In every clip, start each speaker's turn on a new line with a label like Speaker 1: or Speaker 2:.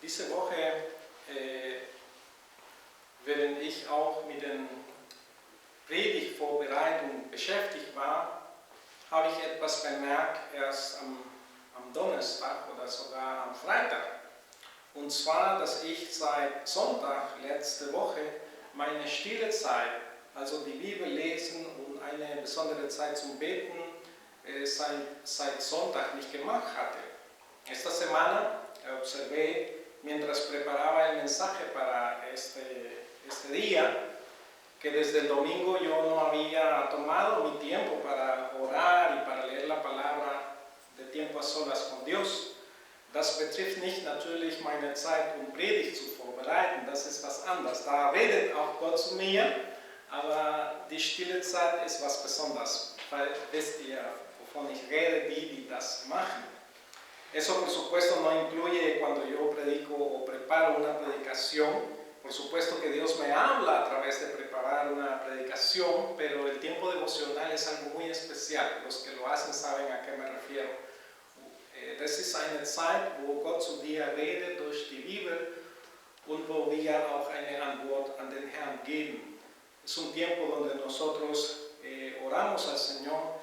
Speaker 1: Diese Woche, während ich auch mit den Predigtvorbereitungen beschäftigt war, habe ich etwas bemerkt, erst am Donnerstag oder sogar am Freitag. Und zwar, dass ich seit Sonntag, letzte Woche, meine stille Zeit, also die Bibel lesen und eine besondere Zeit zum Beten, seit Sonntag nicht gemacht hatte. Esta semana observé, mientras preparaba el mensaje para este día, que desde el domingo yo no había tomado mi tiempo para orar y para leer la palabra de tiempo a solas con Dios. Das betrifft nicht natürlich meine Zeit, Predigt zu vorbereiten, das ist was anderes. Da redet auch Gott zu mir, aber die stille Zeit ist was Besonderes, weil wisst ihr, wovon ich rede, die das machen. Eso por supuesto no incluye cuando yo predico o preparo una predicación. Por supuesto que Dios me habla a través de preparar una predicación, pero el tiempo devocional es algo muy especial. Los que lo hacen saben a qué me refiero. Das ist eine Zeit, wo Gott zu dir redet durch die Bibel und wo wir auch eine Antwort an den Herrn geben. Es un tiempo donde nosotros oramos al Señor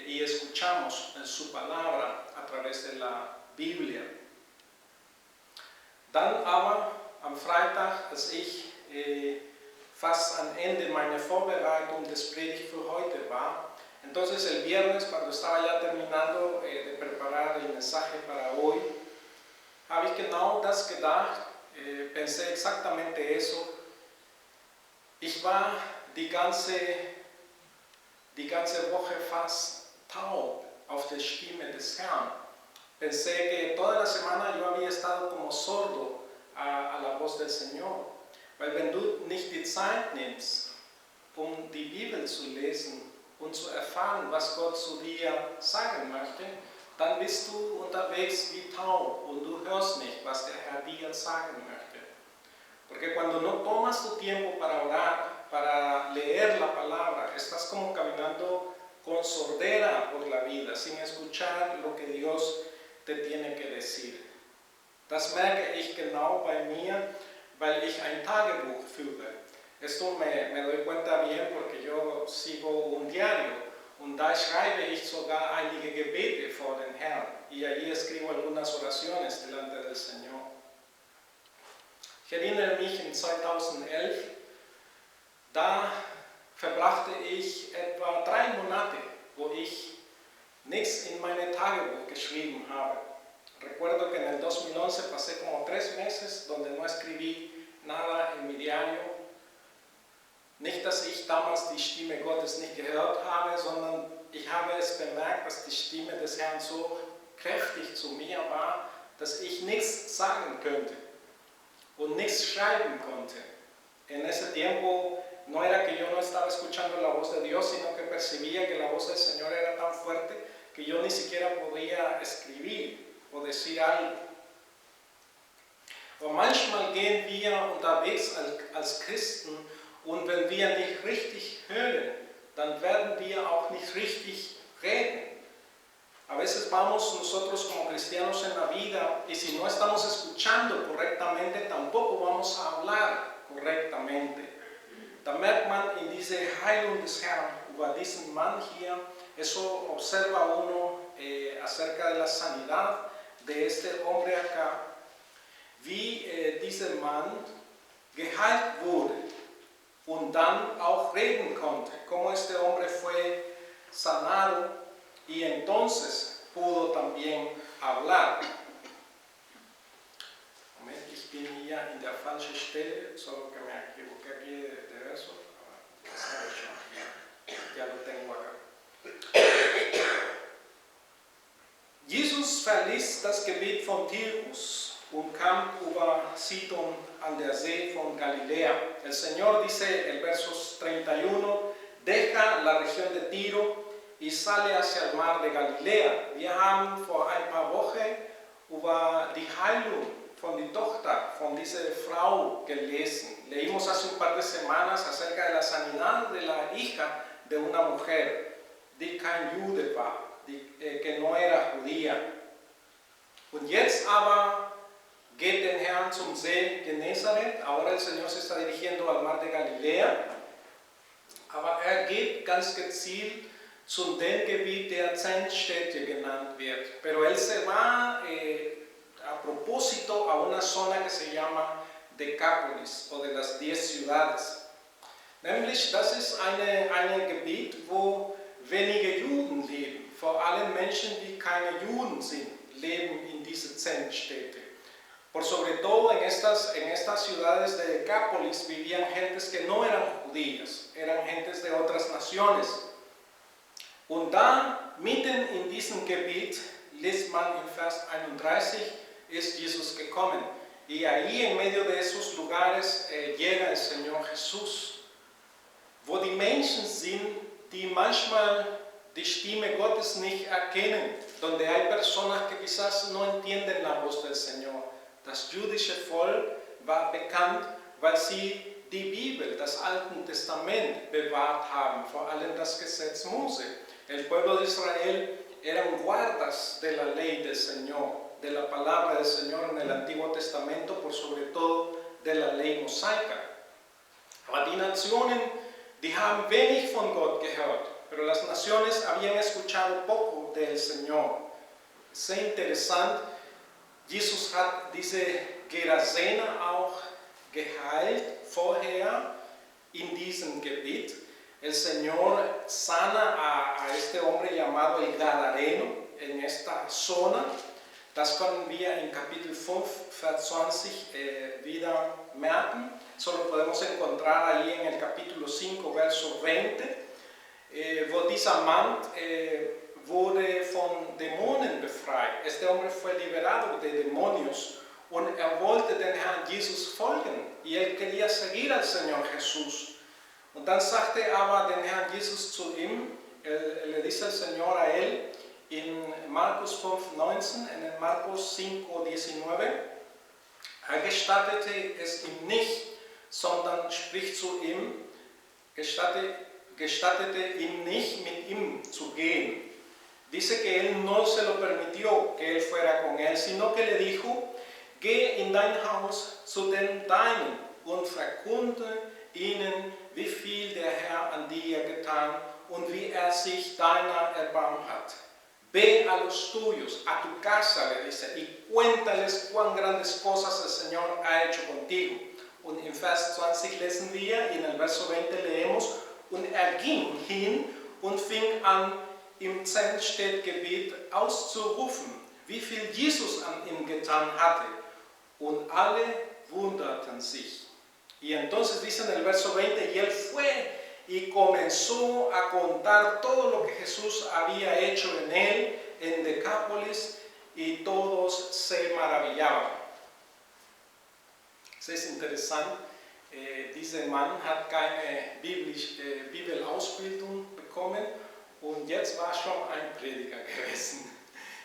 Speaker 1: y escuchamos su palabra a través de la Biblia. Dann aber am Freitag, als ich fast am Ende meiner Vorbereitung des Predigt für heute war, entonces el viernes, cuando estaba ya terminando de preparar el mensaje para hoy, habe ich genau das gedacht, pensé exactamente eso. Ich war die ganze Woche fast taub auf die Stimme des Herrn. Pensé que toda la semana yo había estado como sordo a la voz del Señor. Weil wenn du nicht die Zeit nimmst, die Bibel zu lesen und zu erfahren, was Gott zu dir sagen möchte, dann bist du unterwegs wie taub und du hörst nicht, was der Herr dir sagen möchte. Porque cuando no tomas tu tiempo para orar, para leer la palabra, estás como caminando con sordera por la vida, sin escuchar lo que Dios te tiene que decir. Das merke ich genau bei mir, weil ich ein Tagebuch führe. Esto me doy cuenta bien porque yo sigo un diario und da schreibe ich sogar einige Gebete vor den Herrn y allí escribo algunas oraciones delante del Señor. Ich erinnere mich in 2011, da verbrachte ich etwa 3 Monate, wo ich nichts in mein Tagebuch geschrieben habe. Recuerdo que en el 2011 pasé como 3 meses donde no escribí nada en mi diario. Nicht, dass ich damals die Stimme Gottes nicht gehört habe, sondern ich habe es bemerkt, dass die Stimme des Herrn so kräftig zu mir war, dass ich nichts sagen könnte und nichts schreiben konnte. En ese tiempo no era que yo no estaba escuchando la voz de Dios, sino que percibía que la voz del Señor era tan fuerte que yo ni siquiera podía escribir o decir algo. Aber manchmal gehen wir unterwegs als Christen und wenn wir nicht richtig hören, dann werden wir auch nicht richtig reden. A veces vamos nosotros como cristianos en la vida y si no estamos escuchando correctamente, tampoco vamos a hablar correctamente. Da merkt man in diese Heilung des Herrn über diesen Mann hier, eso observa uno acerca de la sanidad de este hombre acá, wie dieser Mann geheilt wurde und dann auch reden konnte, como este hombre fue sanado y entonces pudo también hablar. Moment, ich bin hier in der falschen Stelle, solo que me equivoqué aquí de verso, ya lo tengo acá. Jesus verließ das Gebiet von Tirus und kam über Sidon an der See von Galilea. El Señor dice, el verso 31, deja la región de Tiro y sale hacia el mar de Galilea. Wir haben vor ein paar Wochen über die Heilung von der Tochter von dieser Frau gelesen. Leímos hace un par de semanas acerca de la sanidad de la hija de una mujer, die kein Jude war, que no era judía. Und jetzt aber geht See Genezareth, ahora el Señor se está dirigiendo al Mar de Galilea, aber geht ganz gezielt zu dem Gebiet, der 10 Städte genannt wird. Pero él se va a propósito a una zona que se llama Decapolis o de las 10 ciudades. Nämlich, das ist ein Gebiet, wo wenige Juden leben. Vor allem Menschen, die keine Juden sind, leben in diese 10 Städte. Por sobre todo en estas ciudades de Decápolis vivían gentes que no eran judías, eran gentes de otras naciones. Und da, mitten in diesem Gebiet, liest man in Vers 31, ist Jesus gekommen. Y ahí en medio de esos lugares llega el Señor Jesús. Wo die Menschen sind, die manchmal die Stimme Gottes nicht erkennen, donde hay personas que quizás no entienden la voz del Señor. Das jüdische Volk war bekannt, weil sie die Bibel, das Alte Testament, bewahrt haben, vor allem das Gesetz Mose. El pueblo de Israel eran guardas de la ley del Señor, de la palabra del Señor en el Antiguo Testamento, por sobre todo de la ley mosaica. Aber die Nationen, die haben wenig von Gott gehört, pero las naciones habían escuchado poco del Señor. Sehr interessant, Jesus hat diese Gerasener auch geheilt vorher in diesem Gebiet. El Señor sana a este hombre llamado el Gadareno en esta zona. Das können wir in Kapitel 5, Vers 20 wieder merken. Solo podemos encontrar ahí en el capítulo 5, verso 20, wo dieser Mann wurde von Dämonen befreit. Este hombre fue liberado de demonios und wollte den Herrn Jesus folgen. Y él quería seguir al Señor Jesús. Und dann sagte aber den Herrn Jesus zu ihm, le dice el Señor a él, in Markus 5,19, en el Markus 5,19, gestattete es ihm nicht, sondern spricht zu ihm, gestattete ihm nicht, mit ihm zu gehen. Dice que él no se lo permitió que él fuera con él, sino que le dijo, geh in dein Haus zu den Deinen und verkünde ihnen, wie viel der Herr an dir getan und wie sich deiner erbarmt hat. Ve a los tuyos, a tu casa, le dice, y cuéntales cuán grandes cosas el Señor ha hecho contigo. Und in Vers 20 lesen wir, y en el verso 20 leemos, und ging hin und fing an, im 10-Städtgebiet auszurufen, wie viel Jesus an ihm getan hatte. Und alle wunderten sich. Y entonces dice en el verso 20, y él fue y comenzó a contar todo lo que Jesús había hecho en él, en Decápolis, y todos se maravillaban. Es ist interessant, dieser Mann hat keine Bibelausbildung bekommen und jetzt war schon ein Prediger gewesen.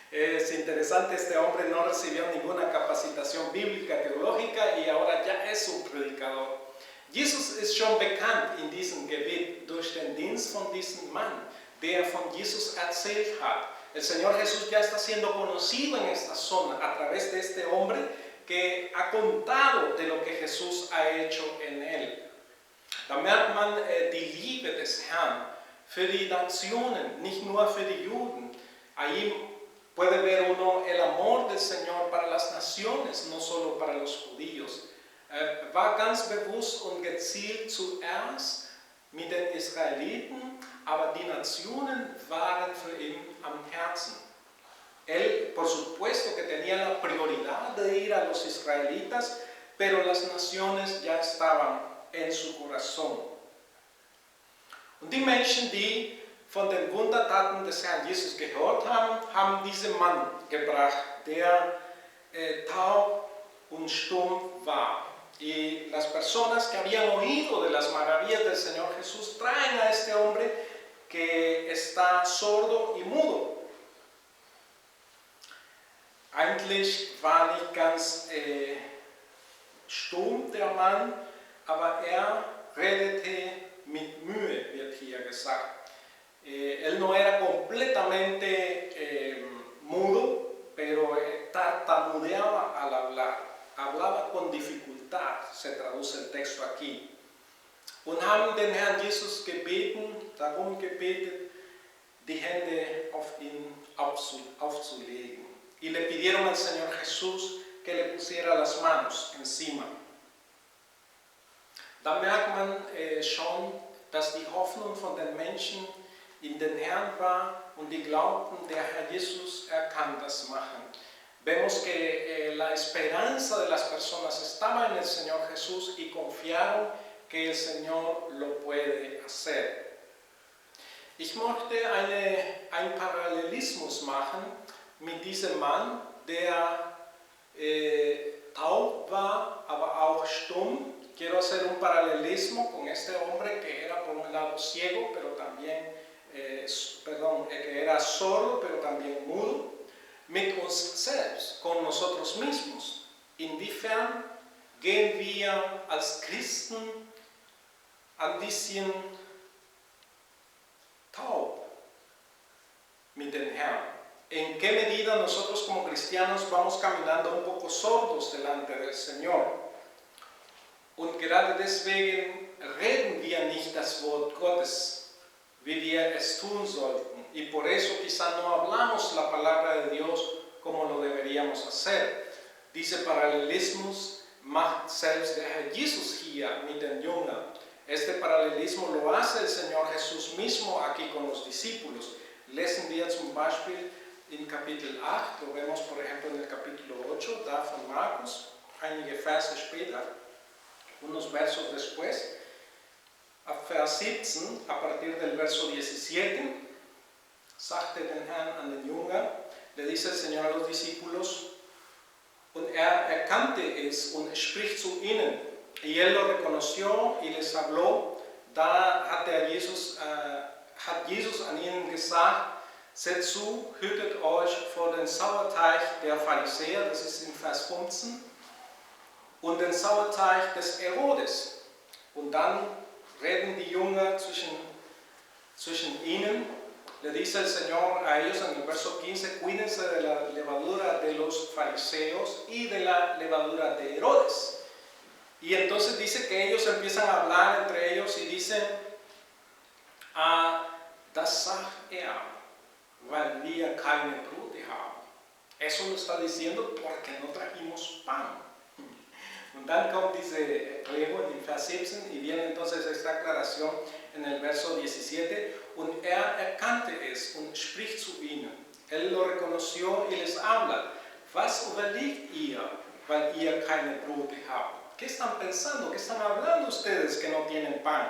Speaker 1: Es interesante, este hombre no recibió ninguna capacitación bíblica, teológica y ahora ya es un predicador. Jesus ist schon bekannt in diesem Gebiet durch den Dienst von diesem Mann, der von Jesus erzählt hat. El Señor Jesús ya está siendo conocido en esta zona a través de este hombre que ha contado de lo que Jesús ha hecho en él. Da merkt man die Liebe des Herrn für die Nationen, nicht nur für die Juden. Ahí puede ver uno el amor del Señor para las naciones, no solo para los judíos. War ganz bewusst und gezielt zuerst mit den Israeliten, aber die Nationen waren für ihn am Herzen. Él, por supuesto, que tenía la prioridad de ir a los israelitas, pero las naciones ya estaban en su corazón. Und die Menschen, die von den Wundertaten des Herrn Jesus gehört haben, haben diesen Mann gebracht, der taub und stumm war. Y las personas que habían oído de las maravillas del Señor Jesús traen a este hombre que está sordo y mudo. Eigentlich war nicht ganz stumm der Mann, aber er redete mit Mühe, wird hier gesagt. Él no era completamente mudo, pero tartamudeaba al hablar. Hablaba con dificultad, se traduce el texto aquí. Und haben den Herrn Jesus darum gebetet, die Hände auf ihn aufzulegen. Y le pidieron al Señor Jesús que le pusiera las manos encima. Da merkt man schon, dass die Hoffnung von den Menschen in den Herrn war und die glaubten, der Herr Jesus, kann das machen. Vemos que la esperanza de las personas estaba en el Señor Jesús y confiaron que el Señor lo puede hacer. Ich möchte einen Parallelismus machen mit diesem Mann, der taub war, aber auch stumm. Quiero hacer un paralelismo con este hombre que era por un lado ciego, pero también, que era sordo, pero también mudo, mit uns selbst, con nosotros mismos. Inwiefern gehen wir als Christen ein bisschen taub mit dem Herrn? ¿En qué medida nosotros como cristianos vamos caminando un poco sordos delante del Señor? Und gerade deswegen reden wir nicht das Wort Gottes, wie wir es tun sollten. Y por eso quizá no hablamos la palabra de Dios como lo deberíamos hacer. Diese Parallelismus macht selbst der Herr Jesus hier mit den Jüngern. Este paralelismo lo hace el Señor Jesús mismo aquí con los discípulos. Lesen wir zum Beispiel in Kapitel 8, lo vemos por ejemplo en el capítulo 8, da von Markus, einige Verse später. Unos versos después, a Vers 17, a partir del verso 17, sagte den Herrn an den Jünger, le dice el Señor a los discípulos, und erkannte es und spricht zu ihnen, y él lo reconoció y les habló, da hat Jesus an ihnen gesagt, seht zu, hütet euch vor den Sauerteig der Pharisäer, das ist in Vers 15, und den Sauerteig des Herodes. Und dann reden die Jünger zwischen ihnen. Le dice el Señor a ellos en el verso 15, cuídense de la levadura de los fariseos y de la levadura de Herodes. Y entonces dice que ellos empiezan a hablar entre ellos y dicen, das sagt weil wir keine Brote haben. Eso lo está diciendo porque no trajimos pan. Und dann kommt diese Erklärung in Vers 17 y viene entonces esta aclaración en el verso 17. Und erkannte es und spricht zu ihnen. Él lo reconoció y les habla. Was überlegt ihr, weil ihr keine Brote habt? ¿Qué están pensando? ¿Qué están hablando ustedes que no tienen pan?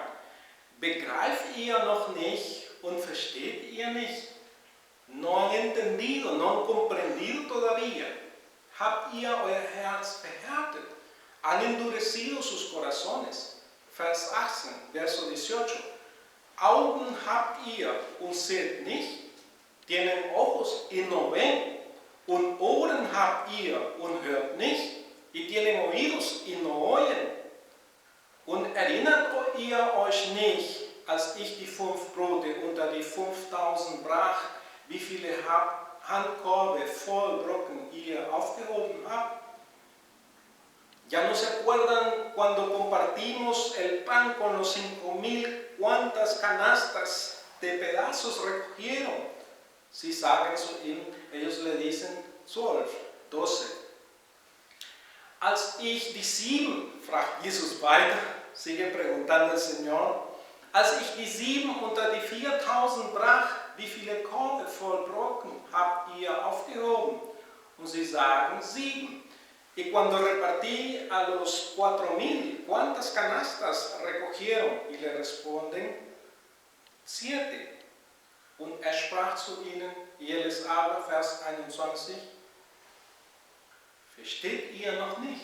Speaker 1: ¿Begreift ihr noch nicht und versteht ihr nicht? ¿No han entendido, no han comprendido todavía? ¿Habt ihr euer Herz verhärtet? Han endurecido sus corazones. Vers 18, Verso 18. Augen habt ihr und seht nicht, tienen ojos y no ven, und Ohren habt ihr und hört nicht, y tienen oídos y no oyen. Und erinnert ihr euch nicht, als ich die 5 Brote unter die 5000 brach, wie viele Handkorbe voll Brocken ihr aufgehoben habt? ¿Ya no se acuerdan cuando compartimos el pan con los 5000? ¿Cuántas canastas de pedazos recogieron? Sie sagen zu ihm, ellos le dicen 12. Als ich die 7, fragt Jesus weiter, sigue preguntando el Señor, als ich die 7 unter die 4000 brach, wie viele Korbe voll Brocken habt ihr aufgehoben? Und sie sagen 7. Y cuando repartí a los 4000, ¿cuántas canastas recogieron? Y le responden 7. Und sprach zu ihnen, y él les habla, Vers 21, ¿versteht ihr noch nicht?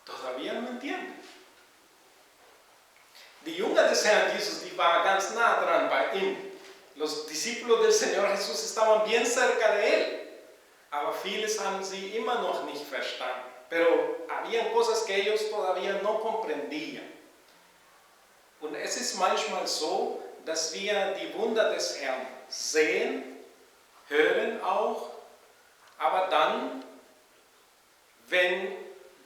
Speaker 1: Todavía no entienden. Die Jünger des Herrn Jesus, die waren ganz nah dran bei ihm. Los discípulos del Señor Jesús estaban bien cerca de él. Aber vieles haben sie immer noch nicht verstanden. Pero habían cosas que ellos todavía no comprendían. Und es ist manchmal so, dass wir die Wunder des Herrn sehen, hören auch, aber dann, wenn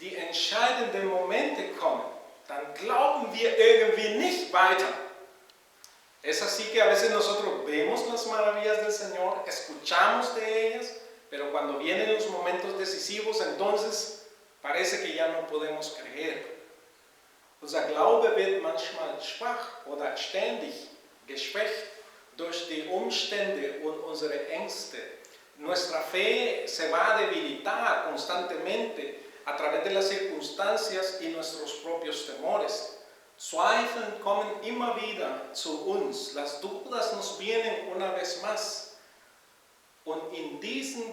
Speaker 1: die entscheidenden Momente kommen, dann glauben wir irgendwie nicht weiter. Es así que a veces nosotros vemos las maravillas del Señor, escuchamos de ellas, pero cuando vienen los momentos decisivos, entonces parece que ya no podemos creer. Unser Glaube wird manchmal schwach oder ständig geschwächt durch die Umstände und unsere Ängste. Nuestra fe se va a debilitar constantemente a través de las circunstancias y nuestros propios temores. Zweifel kommen immer wieder zu uns. Las dudas nos vienen una vez más. Und in diesen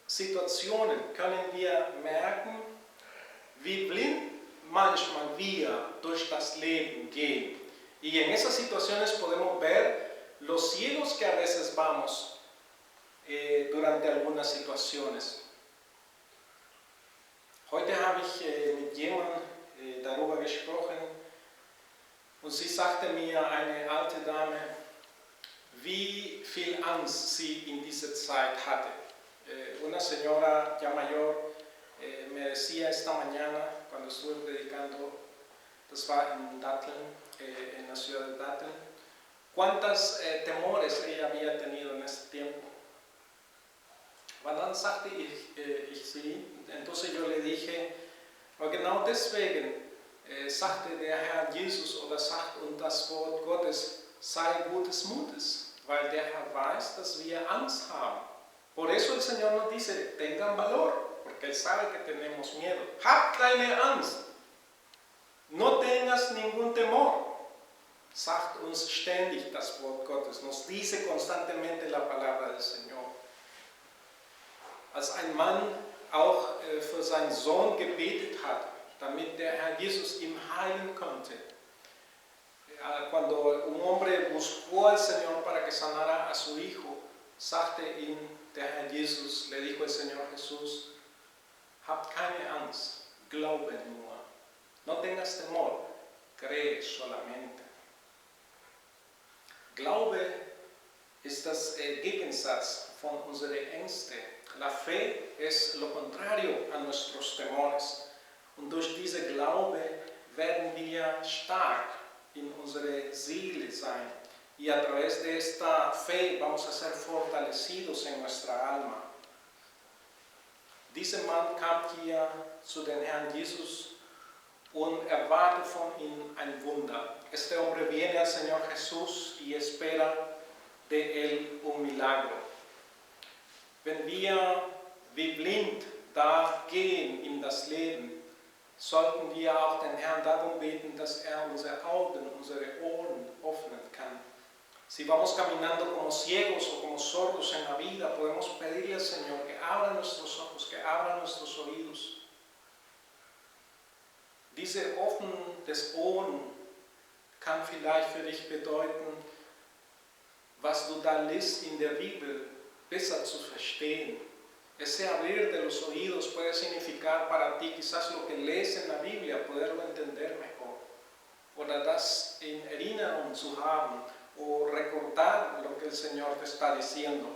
Speaker 1: Situationen können wir merken, wie blind manchmal wir durch das Leben gehen. Y en esas situaciones podemos ver los ciegos que a veces vamos durante algunas situaciones. Heute habe ich mit jemandem darüber gesprochen und sie sagte mir, eine alte Dame, wie viel Angst sie in dieser Zeit hatte. Una señora ya mayor me decía esta mañana, cuando estuve predicando, das war in Datteln, en la ciudad de Datteln, cuántos temores ella había tenido en ese tiempo. Und dann sagte ich sie, entonces yo le dije, aber genau deswegen sagte der Herr Jesus oder sagt uns das Wort Gottes, sei gutes Mutes, weil der Herr weiß, dass wir Angst haben. Por eso el Señor nos dice, tengan valor, porque Él sabe que tenemos miedo. Hab keine Angst, no tengas ningún temor. Sagt uns ständig das Wort Gottes, nos dice constantemente la palabra del Señor. Als ein Mann auch für seinen Sohn gebetet hat, damit der Herr Jesus ihn heilen konnte. Cuando un hombre buscó al Señor para que sanara a su hijo, sagte ihm der Herr Jesus, le dijo el Señor Jesús, habt keine Angst, glaube nur. No tengas temor, cree solamente. Glaube ist das Gegensatz von unseren Ängsten. La fe es lo contrario a nuestros temores. Und durch diese Glaube werden wir stark in unsere Seele sein. Y a través de esta fe vamos a ser fortalecidos en nuestra alma. Dieser Mann kam hier zu den Herrn Jesus und erwartet von ihm ein Wunder. Este hombre viene al Señor Jesús y espera de él un milagro. Wenn wir wie blind da gehen in das Leben, sollten wir auch den Herrn darum beten, dass unsere Augen, unsere Ohren öffnen kann. Si vamos caminando como ciegos o como sordos en la vida, podemos pedirle al Señor que abra nuestros ojos, que abra nuestros oídos. Diese Offen des Ohren kann vielleicht für dich bedeuten, was du da liest in der Bibel, besser zu verstehen. Ese abrir de los oídos puede significar para ti quizás lo que lees en la Biblia, poderlo entender mejor. Oder das in Erinnerung zu haben o recordar lo que el Señor te está diciendo.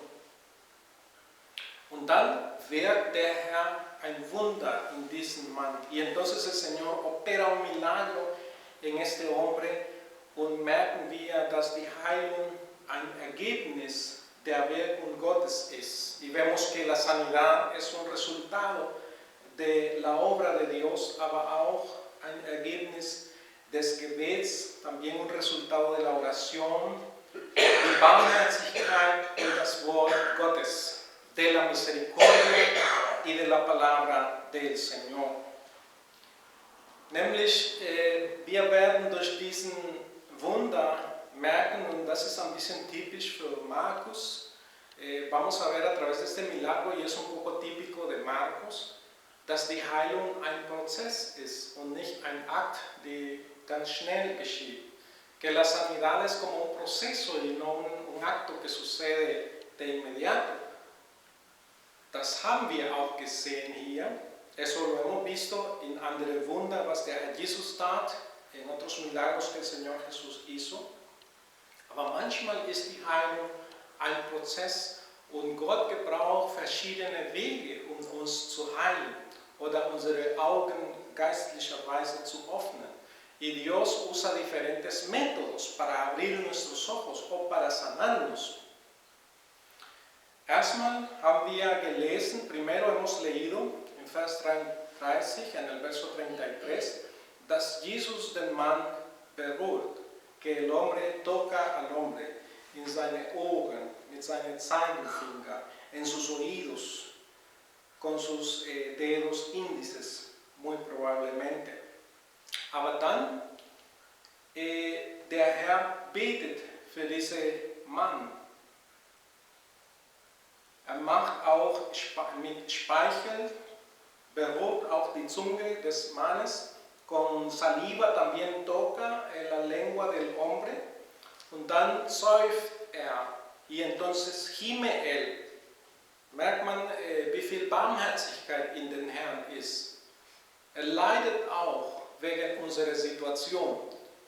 Speaker 1: Und dann wirkt der Herr ein Wunder in diesem Mann. Y entonces el Señor opera un milagro en este hombre und merken wir, dass die Heilung ein Ergebnis der Wirkung Gottes ist. Y vemos que la sanidad es un resultado de la obra de Dios, aber auch ein Ergebnis des Gebets, también un resultado de la oración, die Barmherzigkeit und das Wort Gottes, de la misericordia y de la palabra del Señor. Nämlich, wir werden durch diesen Wunder merken, und das ist ein bisschen typisch für Markus, vamos a ver a través de este milagro, y es un poco típico de Marcos, dass die Heilung ein Prozess ist und nicht ein Akt, der ganz schnell geschieht. Que la sanidad es como un proceso y no un acto que sucede de inmediato. Das haben wir auch gesehen hier. Eso lo hemos visto en andere Wunder, was der Herr Jesus tat, en otros milagros que el Señor Jesús hizo. Aber manchmal ist die Heilung ein Prozess und Gott gebraucht verschiedene Wege, um uns zu heilen oder unsere Augen geistlicher Weise zu öffnen. Y Dios usa diferentes métodos para abrir nuestros ojos o para sanarnos. Erstmal haben wir gelesen, primero hemos leído en Vers 33, en el verso 33, dass Jesus den Mann berührt, que el hombre toca al hombre en seine Ohren, mit seinen Zeigefinger, en sus oídos, con sus dedos índices, muy probablemente. Aber dann, der Herr betet für diesen Mann. Macht auch mit Speichel, berührt auch die Zunge des Mannes, con saliva también toca la lengua del hombre und dann seufzt y entonces gime él. Merkt man, wie viel Barmherzigkeit in den Herrn ist. Leidet auch wegen unserer Situation.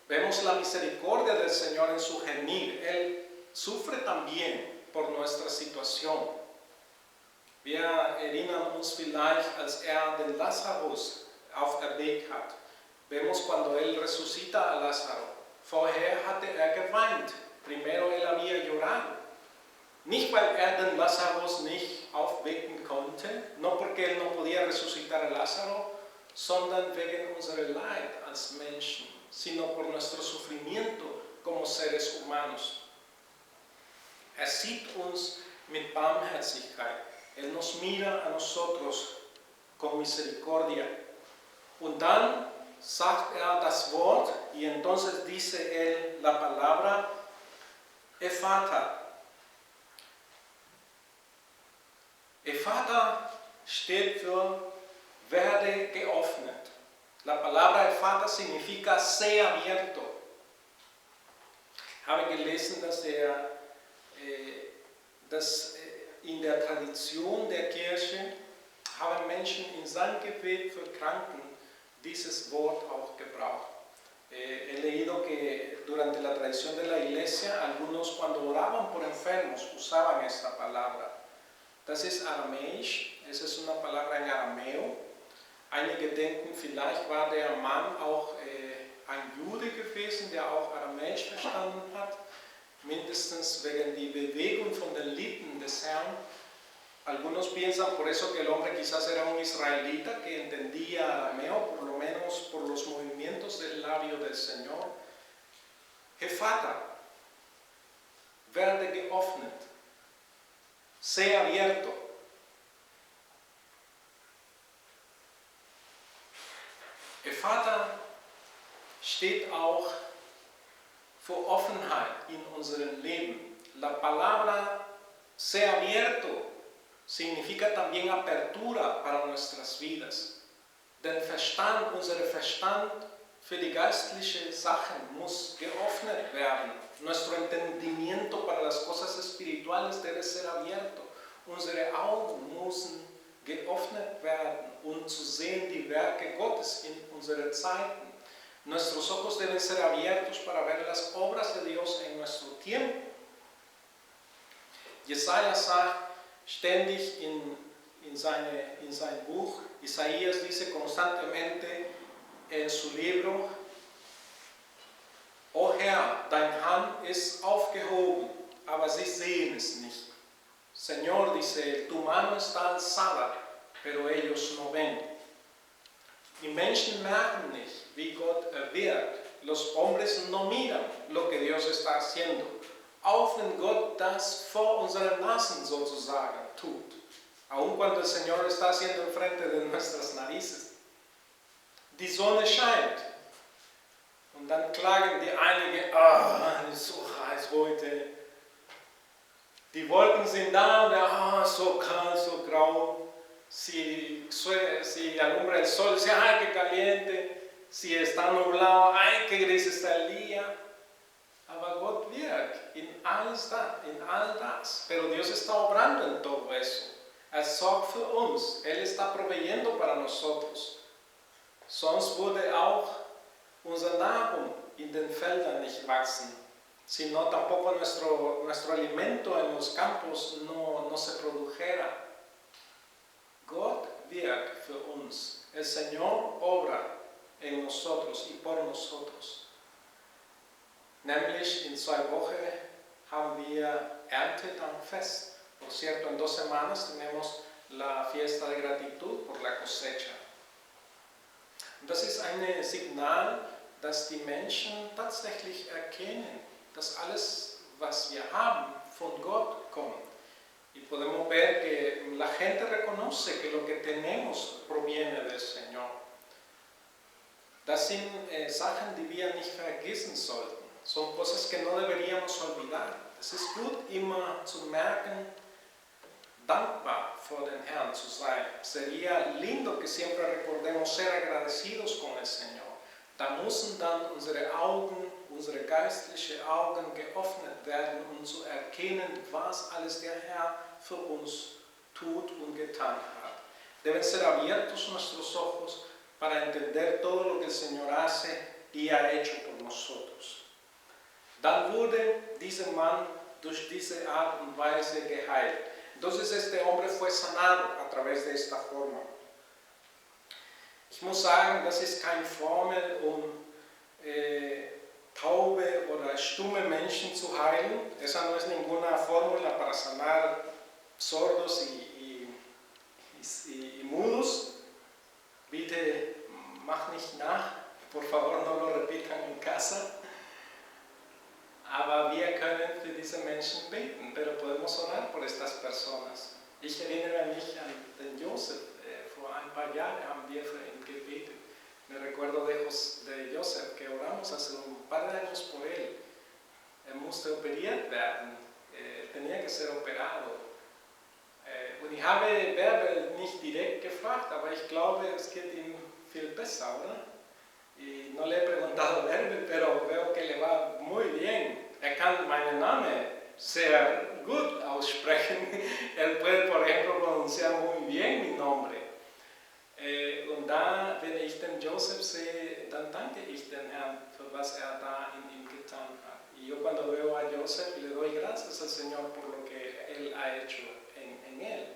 Speaker 1: Vemos la misericordia del Señor en su gemir. Él sufre también por nuestra situación. Wir erinnern uns vielleicht, als den Lazarus auferweckt hat. Vemos cuando él resucita a Lázaro. Vorher hatte geweint. Primero él había llorado. Nicht, weil den Lazarus nicht aufwecken konnte, no porque él no podía resucitar a Lázaro, sondern wegen unserer Leid als Menschen, sino por nuestro sufrimiento como seres humanos. Sieht uns mit Barmherzigkeit. Él nos mira a nosotros con misericordia. Und dann sagt das Wort y entonces dice él la palabra Ephata. Ephata steht für werde geöffnet. La palabra Ephata significa sea abierto. Habe gelesen, dass in der Tradition der Kirche haben Menschen in seinem Gebet für Kranken dieses Wort auch gebraucht. He leído que durante la tradición de la iglesia, algunos cuando oraban por enfermos usaban esta palabra. Das ist aramäisch, es ist una palabra en arameo. Einige denken, vielleicht war der Mann auch ein Jude gewesen, der auch aramäisch verstanden hat. Mindestens wegen die Bewegung von den Lippen des Herrn. Algunos piensan por eso que el hombre quizás era un israelita que entendía arameo, por lo menos por los movimientos del labio del Señor. Ephata, werde geöffnet, sea abierto. Ephata steht auch für Offenheit in unserem Leben. La palabra sea abierto significa también apertura para nuestras vidas. Den Verstand, unser Verstand für die geistlichen Sachen muss geöffnet werden. Nuestro entendimiento para las cosas espirituales debe ser abierto. Unsere Augen müssen geöffnet werden, um zu sehen die Werke Gottes in unseren Zeiten. Nuestros ojos deben ser abiertos para ver las obras de Dios en nuestro tiempo. Jesaja sagt ständig in sein Buch, Isaías dice constantemente en su libro, O Herr, dein Hand ist aufgehoben, aber sie sehen es nicht. Señor, dice él, tu mano está alzada, pero ellos no ven. Die Menschen merken nicht, wie Gott wirkt. Los hombres no miran lo que Dios está haciendo. Auch wenn Gott das vor unseren Nasen sozusagen tut. Aun cuando el Señor lo está haciendo enfrente de nuestras narices. Die Sonne scheint. Und dann klagen die einigen, es ist so heiß heute. Die Wolken sind da und so kalt, so grau. Si alumbra el sol, dice, ay, qué caliente. Si está nublado, ay, qué gris está el día. Aber Gott wirkt in all das. Pero Dios está obrando en todo eso. Sorgt für uns. Él está proveyendo para nosotros. Sonst würde auch unsere Nahrung in den Feldern nicht wachsen. Sino tampoco nuestro alimento en los campos no se produjera. Gott wirkt für uns. el Señor obra en nosotros y por nosotros. Nämlich in 2 Wochen haben wir Erntedankfest. Por cierto, en 2 semanas tenemos la fiesta de gratitud por la cosecha. Und das ist ein Signal, dass die Menschen tatsächlich erkennen, dass alles, was wir haben, von Gott kommt. Y podemos ver que la gente reconoce que lo que tenemos proviene del Señor. Das sind Sachen, die wir nicht vergessen sollten. Son cosas que no deberíamos olvidar. Es ist gut, immer zu merken, dankbar vor den Herrn zu sein. Sería lindo que siempre recordemos ser agradecidos con el Señor. Da müssen dann unsere Augen, unsere geistlichen Augen geöffnet werden, um zu erkennen, was alles der Herr für uns tut und getan hat. Deben ser abiertos nuestros ojos para entender todo lo que el Señor hace y ha hecho por nosotros. Dann wurde dieser Mann durch diese Art und Weise geheilt. Entonces este hombre fue sanado a través de esta forma. Ich muss sagen, das ist keine Formel, um taube oder stumme Menschen zu heilen. Esa no es ninguna fórmula para sanar sordos y mudos. Bitte mach nicht nach, por favor no lo repitan en casa. Aber wir können für diese Menschen beten, pero podemos orar por estas personas. Ich erinnere mich an den Josef. Vor ein paar Jahren haben wir für ihn gebetet. Me recuerdo de Josef, que oramos hace un par de años por él. Musste operiert werden, tenía que ser operado. Und ich habe Bärbel nicht direkt gefragt, aber ich glaube, es geht ihm viel besser, oder? Y no le he preguntado a Bärbel, pero veo que le va muy bien. Kann meinen Namen sehr gut aussprechen. Puede, por ejemplo, pronunciar muy bien mi nombre. Und da, wenn ich den Joseph sehe, dann danke ich den Herrn für was da in ihm getan hat. Y yo cuando veo a Joseph le doy gracias al Señor por lo que Él ha hecho en él.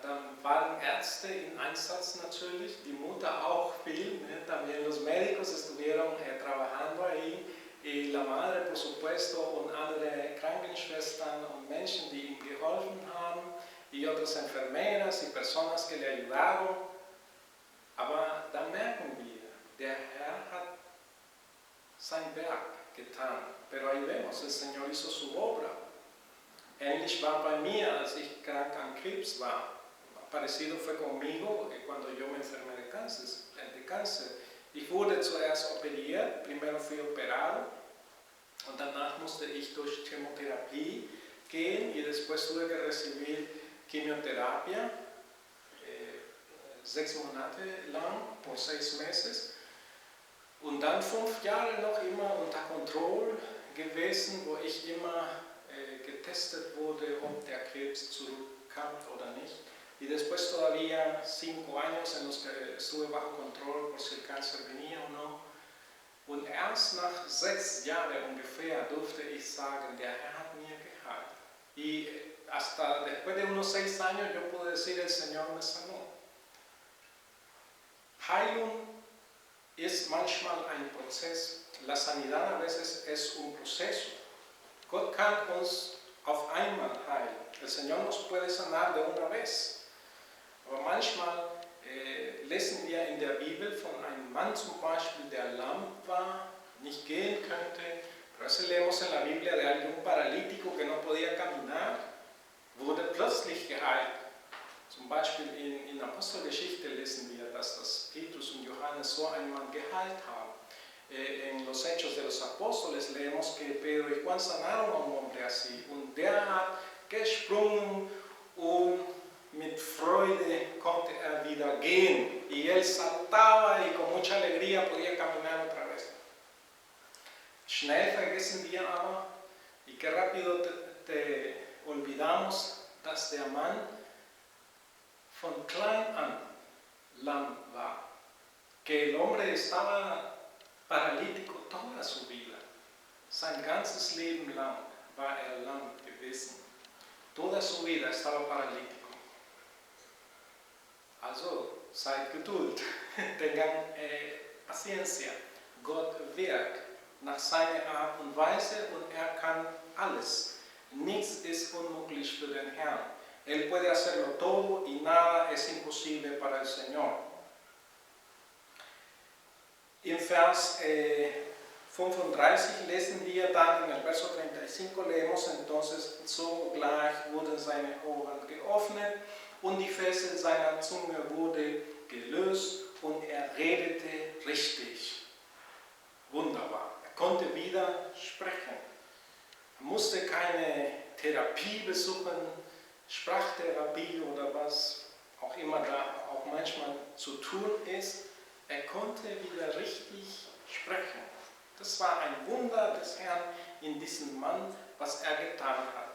Speaker 1: Dann waren Ärzte in Einsatz natürlich, die Mutter auch viel, también los médicos estuvieron trabajando ahí. Y la madre, por supuesto, und andere Krankenschwestern und Menschen, die ihm geholfen haben, y otras enfermeras y personas que le ayudaron. Aber da merken wir, der Herr hat sein Werk getan. Pero ahí vemos, el Señor hizo su obra. Ähnlich war bei mir, als ich krank an Krebs war. Parecido fue conmigo cuando yo me enfermé de cáncer. Ich wurde zuerst operiert, primero fui operado und danach musste ich durch Chemotherapie gehen y después tuve que recibir quimioterapia 6 Monate lang, por 6 meses. Und dann 5 Jahre noch immer unter Kontrolle gewesen, wo ich immer getestet wurde, ob der Krebs zurückkam oder nicht. Y después todavía 5 años en los que estuve bajo control por si el cáncer venía o no. Und erst nach 6 Jahren ungefähr durfte ich sagen, der Herr hat mir geheilt. Y hasta después de unos 6 años yo pude decir, el Señor me sanó. Heilung ist manchmal ein Prozess. La sanidad a veces es un proceso. Gott kann uns auf einmal heilen. El Señor nos puede sanar de una vez. Aber manchmal lesen wir in der Bibel von einem Mann zum Beispiel, der lahm war, nicht gehen könnte. Pero a veces leemos en la Biblia de algún paralítico que no podía caminar, wurde plötzlich geheilt. Zum Beispiel in Apostelgeschichte lesen wir, dass Petrus und Johannes so einen Mann geheilt haben. En los Hechos de los Apóstoles leemos que Pedro y Juan sanaron a un hombre así. Und der hat gesprungen und mit Freude konnte wieder gehen. Y él saltaba y con mucha alegría podía caminar otra vez. Schnell vergessen wir aber, y qué rápido te olvidamos, dass der Mann von klein an lahm war. Que el hombre estaba paralítico toda su vida. Sein ganzes Leben lang war lahm gewesen. Toda su vida estaba paralítico. Also, seid Geduld, tengan paciencia. Gott wirkt nach seiner Art und Weise und kann alles. Nichts ist unmöglich für den Herrn. Él puede hacerlo todo y nada es imposible para el Señor. Im Vers 35 lesen wir dann, in el verso 35 leemos entonces, sogleich wurden seine Ohren geöffnet und die Fesseln seiner Zunge wurde gelöst und er redete richtig. Wunderbar. Er konnte wieder sprechen. Er musste keine Therapie besuchen, Sprachtherapie oder was auch immer da auch manchmal zu tun ist. Er konnte wieder richtig sprechen. Das war ein Wunder des Herrn in diesem Mann, was er getan hat.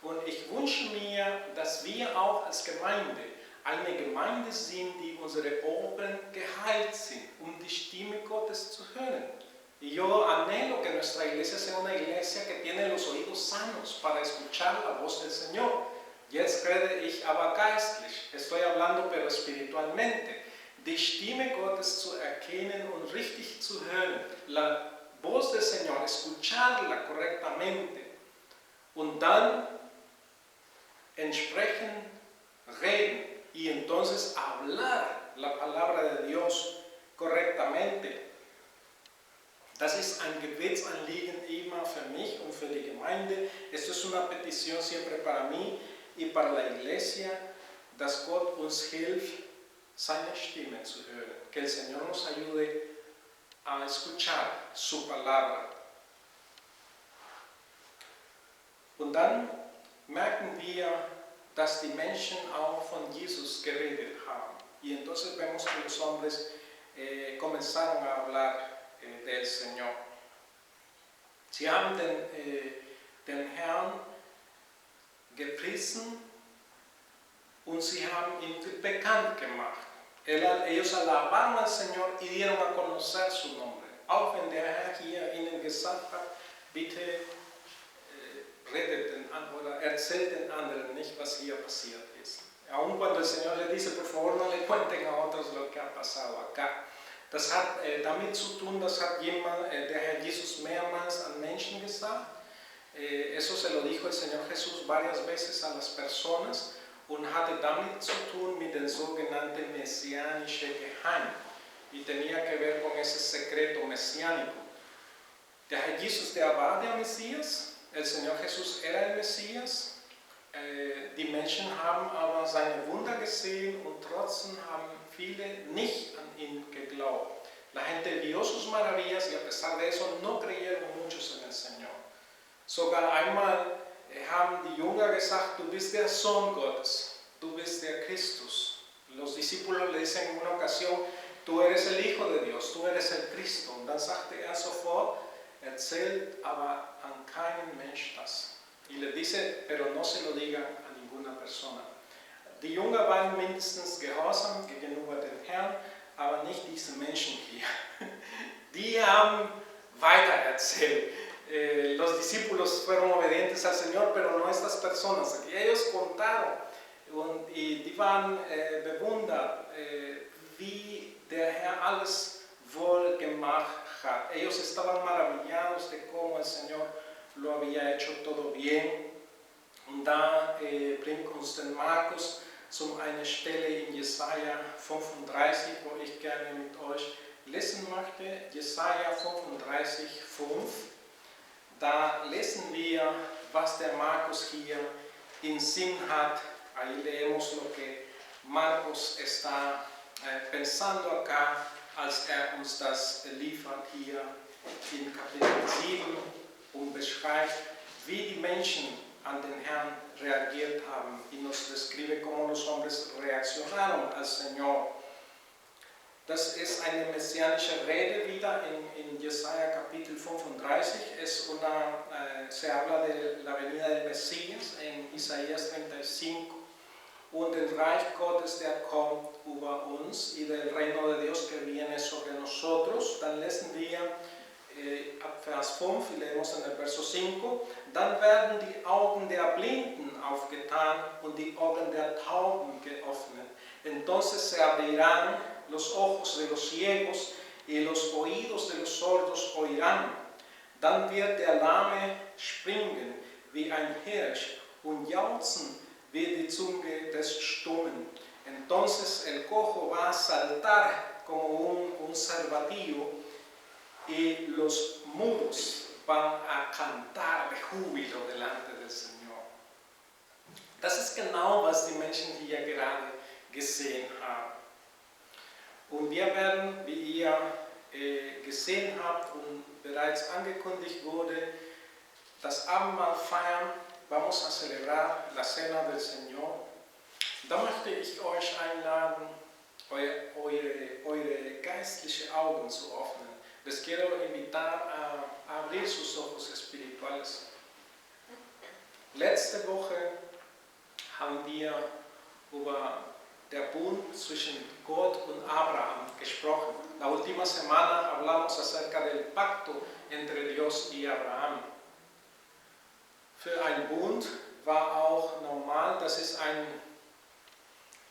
Speaker 1: Und ich wünsche mir, dass wir auch als Gemeinde eine Gemeinde sind, die unsere Ohren geheilt sind, um die Stimme Gottes zu hören. Y yo anhelo que nuestra iglesia sea una iglesia que tiene los oídos sanos para escuchar la voz del Señor. Jetzt rede ich aber geistlich, estoy hablando pero espiritualmente. Die Stimme Gottes zu erkennen und richtig zu hören, la voz del Señor, escucharla correctamente und dann entsprechend reden y entonces hablar la palabra de Dios correctamente. Das ist ein Gebetsanliegen immer für mich und für die Gemeinde. Esto es una petición siempre para mí y para la iglesia, dass Gott uns hilft, seine Stimme zu hören. Que el Señor nos ayude a escuchar su palabra. Und dann merken wir, dass die Menschen auch von Jesus geredet haben. Y entonces vemos que los hombres comenzaron a hablar del Señor. Sie haben den Herrn gepriesen und sie haben ihn bekannt gemacht. Ellos alabaron al Señor y dieron a conocer su nombre. Auch wenn der Herr hier ihnen gesagt hat, bitte redet den anderen oder erzählt den anderen nicht, was hier passiert ist. Aun cuando el Señor le dice, por favor no le cuenten a otros lo que ha pasado acá. Das hat damit zu tun, das hat der Herr Jesus mehrmals an Menschen gesagt. Eso se lo dijo el Señor Jesús varias veces a las personas und hatte damit zu tun mit dem sogenannten messianischen Geheim. Y tenía que ver con ese secreto mesiánico. Der Herr Jesus, der war der Messias. El Señor Jesús era el Messias. Die Menschen haben aber seine Wunder gesehen und trotzdem haben viele nicht an ihn geglaubt. La gente vio sus maravillas y a pesar de eso no creyeron muchos en el Señor. Sogar einmal haben die Jünger gesagt, du bist der Sohn Gottes, du bist der Christus. Los discípulos le dicen en una ocasión, tú eres el Hijo de Dios, tú eres el Cristo. Und dann sagte er sofort, erzählt aber an keinen Mensch das. Y le dice, pero no se lo digan a ninguna persona. Die Jünger waren mindestens gehorsam gegenüber dem Herrn, aber nicht diese Menschen hier. Die haben weitererzählt. Los discípulos fueron obedientes al Señor, pero no estas personas. Ellos contaron y die waren bewundert, wie der Herr alles wohl gemacht hat. Ellos estaban maravillados de cómo el Señor lo había hecho todo bien. Und da bringt uns den Markus zum eine Stelle in Jesaja 35, wo ich gerne mit euch lesen möchte. Jesaja 35, 5. Da lesen wir, was der Markus hier in Sinn hat. Ahí leemos lo que Marcos está pensando acá, als uns das liefert hier in Kapitel 7 und beschreibt, wie die Menschen an den Herrn reagiert haben y nos describe cómo los hombres reaccionaron al Señor. Das ist eine messianische Rede wieder in Jesaja Kapitel 35. Se habla de la venida del Mesías en Isaías 35 und del Reich Gottes, der kommt über uns y del reino de Dios que viene sobre nosotros. Dann lesen wir ab Vers 5, y leemos en el Verso 5, dann werden die Augen der Blinden aufgetan und die Augen der Tauben geöffnet. Entonces se abrirán los ojos de los ciegos y los oídos de los sordos oirán. Dann wird der Lahme springen wie ein Hirsch und jauchzen wie die Zunge des Stummen. Entonces el cojo va a saltar como un cervatillo y los mudos van a cantar de júbilo delante del Señor. Das ist genau, was die Menschen hier gerade gesehen haben. Und wir werden, wie ihr gesehen habt und bereits angekündigt wurde, das Abendmahl feiern. Vamos a celebrar la Cena del Señor. Da möchte ich euch einladen, eure geistlichen Augen zu öffnen. Les quiero invitar a abrir sus ojos espirituales. Letzte Woche haben wir über der Bund zwischen Gott und Abraham gesprochen. La última semana hablamos acerca del pacto entre Dios y Abraham. Für einen Bund war auch normal, das ist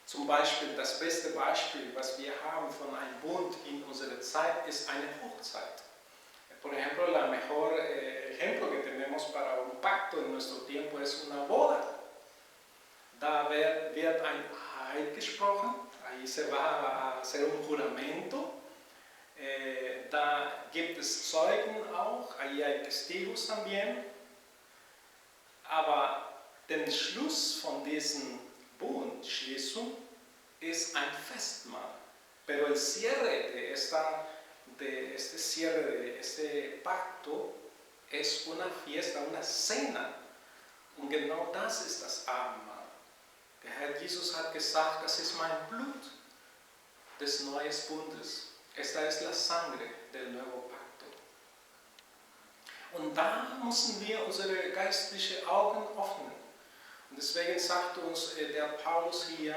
Speaker 1: zum Beispiel das beste Beispiel, was wir haben von einem Bund in unserer Zeit, ist eine Hochzeit. Por ejemplo, el mejor ejemplo que tenemos para un pacto en nuestro tiempo es una boda. Da wird ein Eid gesprochen, ahí se va a hacer un juramento. Da gibt es Zeugen auch, ahí hay testigos también. Aber der Schluss von diesem Bundschließung ist ein Festmahl. Pero el cierre de este pacto es una fiesta, una cena. Und genau das ist das Abendmahl. Der Herr Jesus hat gesagt, das ist mein Blut des neuen Bundes. Esta es la sangre del nuevo pacto. Und da müssen wir unsere geistlichen Augen öffnen. Und deswegen sagt uns der Paulus hier,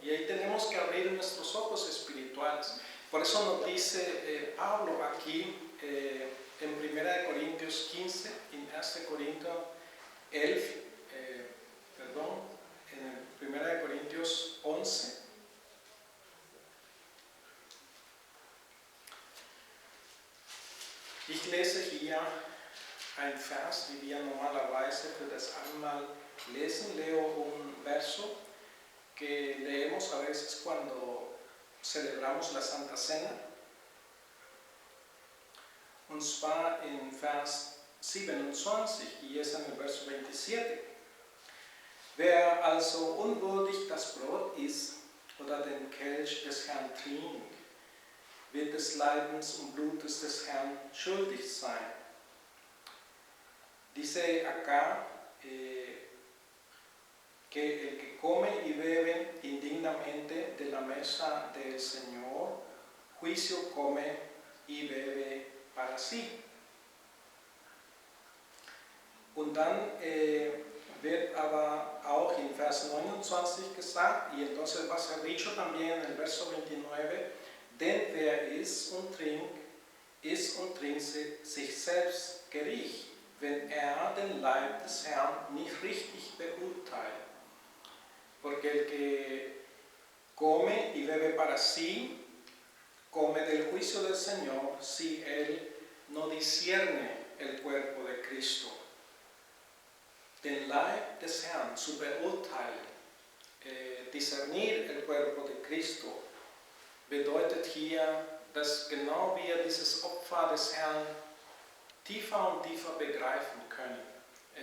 Speaker 1: y ahí tenemos que abrir nuestros ojos espirituales. Por eso nos dice Pablo aquí en 1 Corintios 15, en 1 Corintios 11, en 1 Corintios 11. Ich lese hier ein Vers, wie wir normalerweise für das Abendmahl lesen. Leo un verso que leemos a veces cuando celebramos la Santa Cena. Und zwar in Vers 27, y es en el Verso 27. Wer also unwürdig das Brot isst oder den Kelch des Herrn trinkt, wird des Leibens und Blutes des Herrn schuldig sein. Dice acá que el que come y bebe indignamente de la mesa del Señor, juicio come y bebe para sí. Und dann wird aber auch in Vers 29 gesagt, y entonces va a ser dicho también en el verso 29, denn wer isst und trinkt sich selbst Gericht, wenn den Leib des Herrn nicht richtig beurteilt. Porque el que come y bebe para sí, come del juicio del Señor si él no discierne el cuerpo de Cristo. Den Leib des Herrn zu beurteilen, discernir el cuerpo de Cristo, bedeutet hier, dass genau wir dieses Opfer des Herrn tiefer und tiefer begreifen können.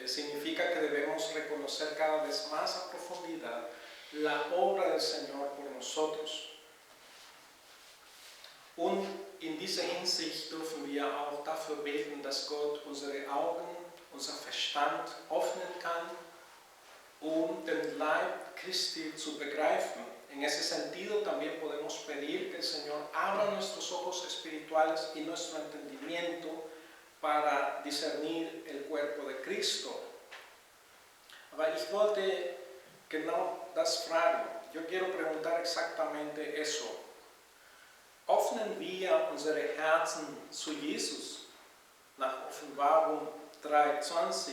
Speaker 1: Significa que debemos reconocer cada vez más a profundidad la obra del Señor por nosotros. Und in dieser Hinsicht dürfen wir auch dafür beten, dass Gott unsere Augen, unser Verstand öffnen kann, den Leib Christi zu begreifen. En ese sentido también podemos pedir que el Señor abra nuestros ojos espirituales y nuestro entendimiento para discernir el cuerpo de Cristo. Aber ich wollte genau das fragen. Yo quiero preguntar exactamente eso. Öffnen wir unsere Herzen zu Jesus? nach Offenbarung 3:20,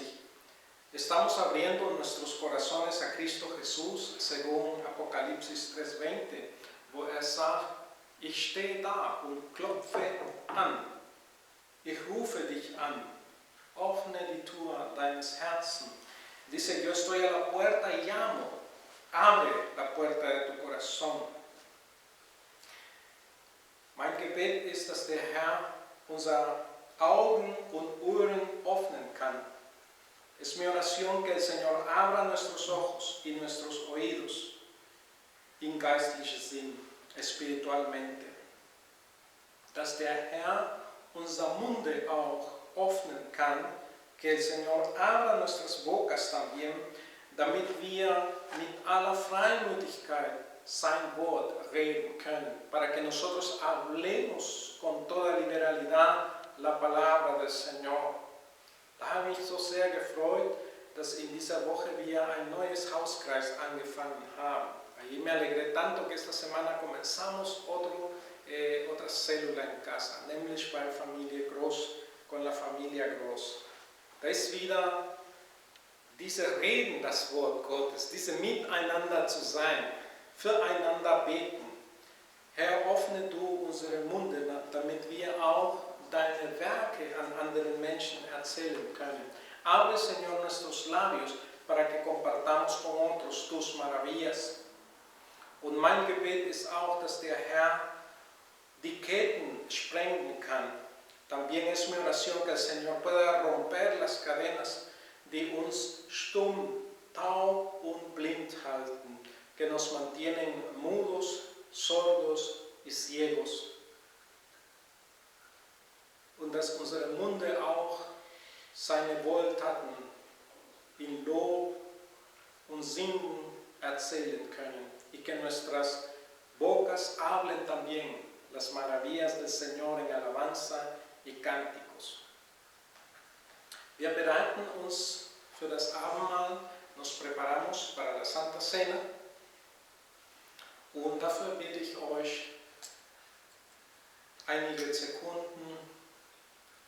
Speaker 1: estamos abriendo nuestros corazones a Cristo Jesús, según Apocalipsis 3:20, wo sagt, ich stehe da und klopfe an. Ich rufe dich an, öffne die Tür deines Herzens. Dice, yo estoy a la puerta y llamo, abre la puerta de tu corazón. Mein Gebet ist, dass der Herr unsere Augen und Ohren öffnen kann. Es mi oración que el Señor abra nuestros ojos y nuestros oídos in geistlichen Sinn, espiritualmente. Dass der Herr unser Munde auch öffnen kann, que el Señor abra nuestras bocas también, damit wir mit aller Freimütigkeit sein Wort reden können, para que nosotros hablemos con toda liberalidad la palabra del Señor. Da habe ich so sehr gefreut, dass in dieser Woche wir ein neues Hauskreis angefangen haben. Allí me alegré tanto que esta semana comenzamos otra célula en casa, nämlich bei Familie Groß, con la familia Groß. Da ist wieder diese Reden, das Wort Gottes, diese Miteinander zu sein, füreinander beten. Herr, öffne du unsere Munde, damit wir auch deine Werke an anderen Menschen erzählen können. Abre, Señor, nuestros labios para que compartamos con otros tus maravillas. Und mein Gebet ist auch, dass der Herr die Ketten sprengen kann. También es mi oración que el Señor pueda romper las cadenas, die uns stumm, taub und blind halten, que nos mantienen mudos, sordos y ciegos. Und dass unsere Munde auch seine Wohltaten in Lob und Singen erzählen können. Y que nuestras bocas hablen también las maravillas del Señor en alabanza y cánticos. Wir bereiten uns für das Abendmahl, nos preparamos para la Santa Cena und dafür bitte ich euch, einige Sekunden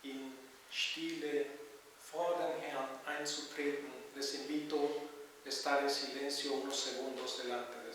Speaker 1: in Stille vor den Herrn einzutreten. Les invito a estar en silencio unos segundos delante de